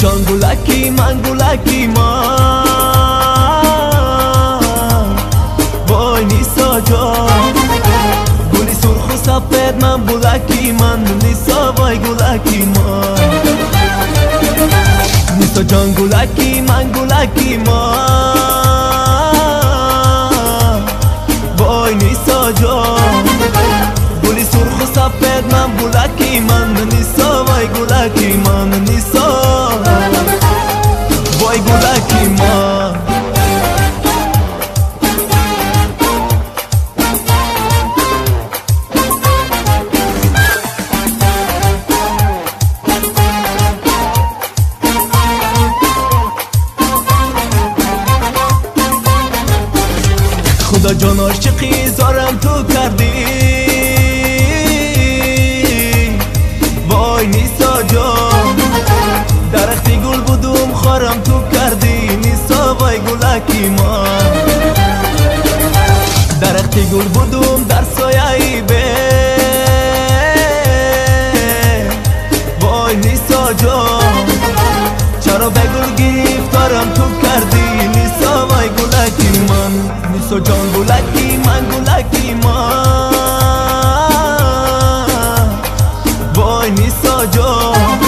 جان گلکی من گلکی من وای نیسا جان گلی سرخ و سفید من بلکی من نیسا وای گلکی من نیسا جان گلکی من گلکی من وای نیسا جان گلی سرخ و سفید من بلکی من نیسا وای گلکی من نیسا وای گلکی من خدا جان عاشقی زارم تو کردی وای نیسا جان درختی گل بودم خارم تو کردی نیسا وای گلکی من درختی گل بودم در سایه به وای نیسا جان چرا به گل گرفتارم تو کردی نیسا وای گلکی من نیسا جان گلکی من گلکی من وای نیسا جان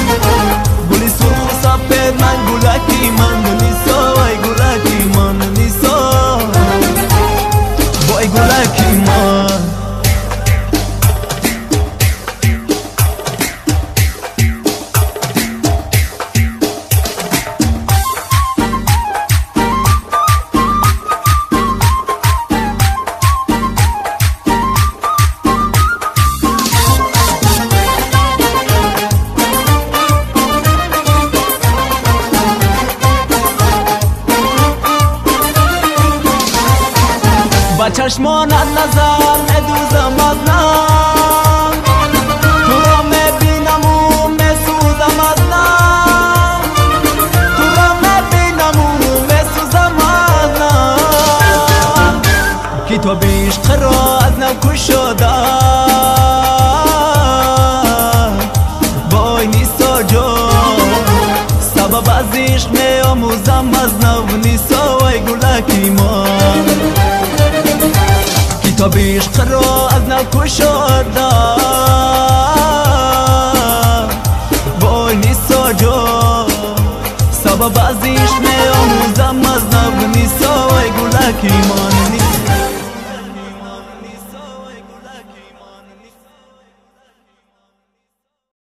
گلی سرخ و سفید من گلکی من نیسا وای گلکی من نیسا وای گلکی من با چشمانت نظر ندوزم از نم تو را میبینم و میسوزم از نم تو را میبینم و میسوزم از نم کتاب عشق را از نو کشاده وای نیسا جان سبب از عشق میآموزم از نو نیسا وای گلکی من کتاب عشق را از نو کشاده وای نیسا جان سبب از عشق میآموزم از نو نیسا وای گلکی من نیسا